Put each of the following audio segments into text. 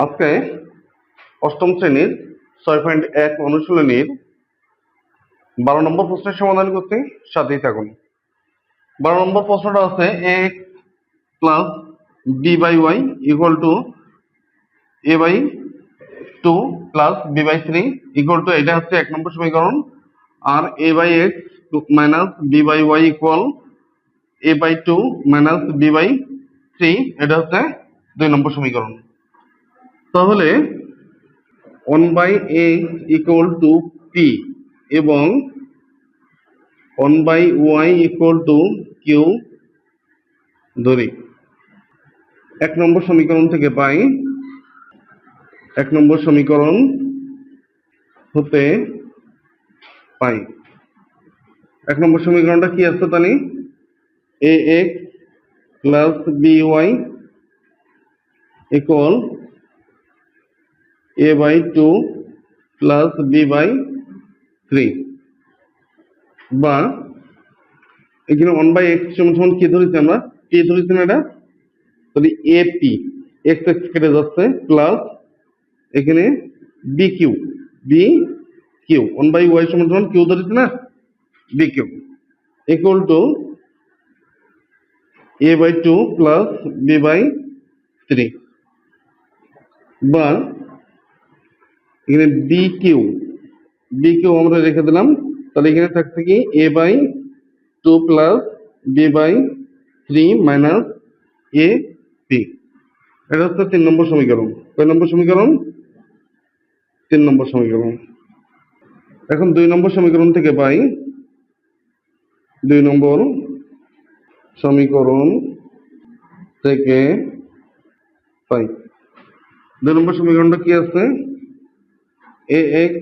আজকে অষ্টম শ্রেণীর 6.1 অনুশীলনীর 12 নম্বর প্রশ্নের সমাধান করতে সাথেই থাকুন। 12 নম্বর প্রশ্নটা আছে x plus b by y equal to a by 2 plus b by 3 equal to, এটা হচ্ছে 1 নম্বর সমীকরণ। আর a by x minus b by y equal a by 2 minus b by 3, এটা হচ্ছে 2 নম্বর সমীকরণ। তাহলে 1/x ইকুয়াল টু পি এবং 1/y equal to Q ধরি। 1 নম্বর সমীকরণ থেকে পাই, 1 নম্বর সমীকরণ হতে পাই 1 নম্বর সমীকরণটা কি আছে জানি, ax plus by equal a by 2 plus b by 3, বা এখানে 1/x সমান কি ধরেছি আমরা, p ধরেছি না, এটা তাহলে ap x x কেটে যাচ্ছে প্লাস এখানে bq 1/y সমান q ধরেছি না, bq equal to a by 2 plus b by 3, বা এখানে bq আমরা রেখে দিলাম, তাহলে এখানে থাকছে কি a by 2 plus b by 3 minus a p। এটা হচ্ছে 3 নম্বর সমীকরণ। কয় নম্বর সমীকরণ? 3 নম্বর সমীকরণ। এখন 2 নম্বর সমীকরণ থেকে পাই, 2 নম্বর সমীকরণ থেকে পাই 2 নম্বর সমীকরণটা কি আছে, ax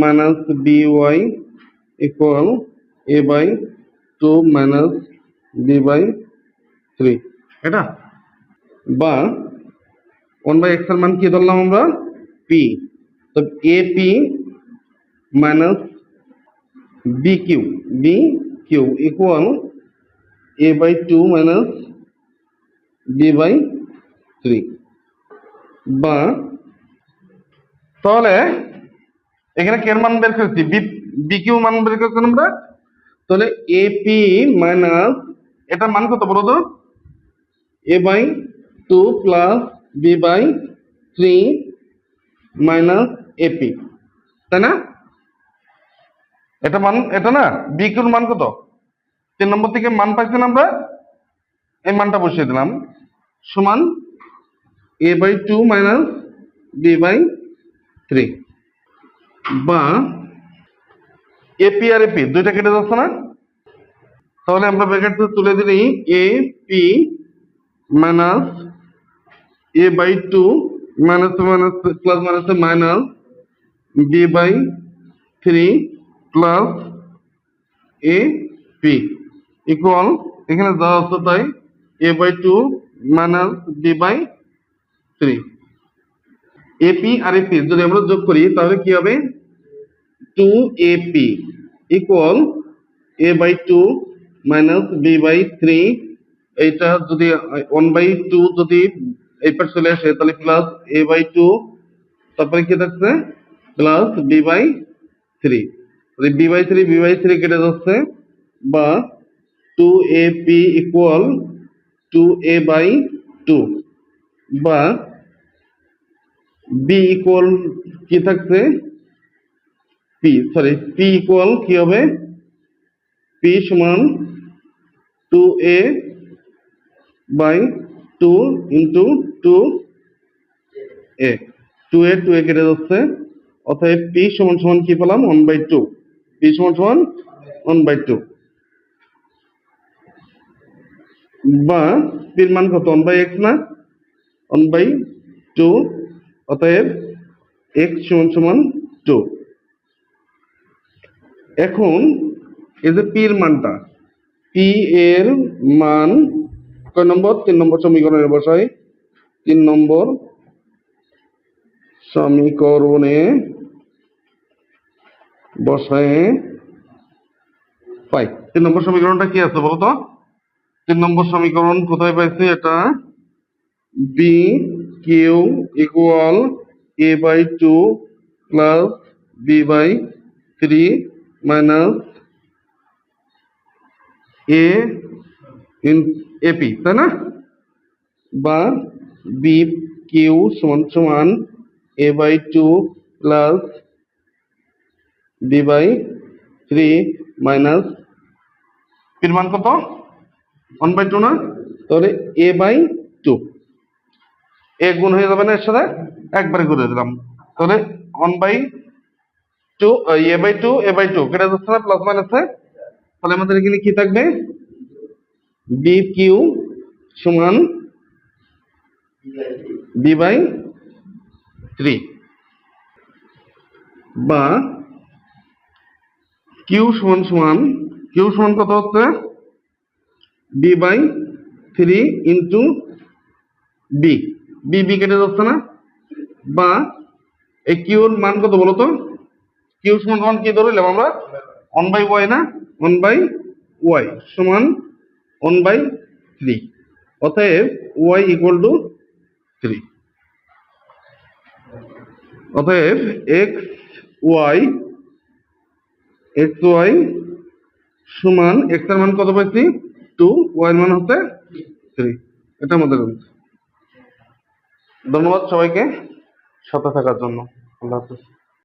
minus by equal a by 2 minus b by 3, এটা, বা 1/x এর মান কি ধরলাম আমরা, p, তো ap minus bq equal a by 2 minus b by 3, বা তাহলে এখানে কে মান বের করেছি, বিকিউ মান বের করেছি আমরা, তাহলে এপি মাইনাস এটার মান কত বলো তো, a by 2 plus b by 3 minus a p, তাই না? এটা মান, এটা না, বিকিউর মান কত, 3 নম্বর থেকে মান পাইছি না আমরা, এই মানটা বসিয়ে দিলাম, সমান এ বাই 2 মাইনাস বি বাই 3, বা এপি আর এপি দুইটা কেটে যাচ্ছে না, তাহলে আমরা ব্র্যাকেট তুলে দিই a p minus a by 2 minus minus plus minus minus b by 3 plus a p equal, এখানে যা হচ্ছে তাই, a by 2 minus b by 3, a p আর এপি যদি আমরা যোগ করি তাহলে কি হবে, 2ap equal a by 2 minus b by 3, এইটা যদি 1/2 যদি এই পাশে চলে আসে তাহলে প্লাস a বাই 2, তারপরে কি থাকছে প্লাস b বাই 3, তাহলে b বাই 3 কেটে যাচ্ছে, বা 2ap ইকুয়াল 2a বাই 2, বা b ইকুয়াল কি থাকছে p ইকুয়াল কি হবে, p সমান 2a by 2 into 2a 2a কেটে যাচ্ছে, অতএব p সমান কি পেলাম 1/2, p সমান 1/2, বা p এর মান কত 1/x না, 1/2, অতএব x সমান 2। এখন এই যে পি এর মানটা, পি এর মান কয় নম্বর, 3 নম্বর সমীকরণে বসাই, 3 নম্বর সমীকরণে বসায় পাই। 3 নম্বর সমীকরণটা কি আছে বলতো, 3 নম্বর সমীকরণ কোথায় পাইছি, এটা B Q equal a/2 plus b/3 minus a in AP, তাই না? বা বি কিউ সমান সমান a/2 প্লাস b/3 মাইনাস এর মান কত? 1/2 না? তাহলে a/2 এ গুণ হয়ে যাবে না এর সাথে, একবারে করে দিলাম। তাহলে 1/2 a/2 কেটে যাচ্ছে না, প্লাস মাইনাসে। তাহলে আমাদের এখানে কি থাকবে? বি কিউ সমান b/3 বা কিউ সমান কত হচ্ছে? b/3 ইন্টু বি, বি কেটে যাচ্ছে না? বা এই কিউর মান কত বলো তো? কিউ সমান কি ধরলাম আমরা? 1/y না? 1/y সমান 1/3। অতএব y ইকুয়াল টু 3। অতএব xy সমান x এর মান কত পাইছি? 2, y এর মান হচ্ছে 3। এটা আমাদের answer। ধন্যবাদ সবাইকে সাথে থাকার জন্য। আল্লাহ হাফেজ।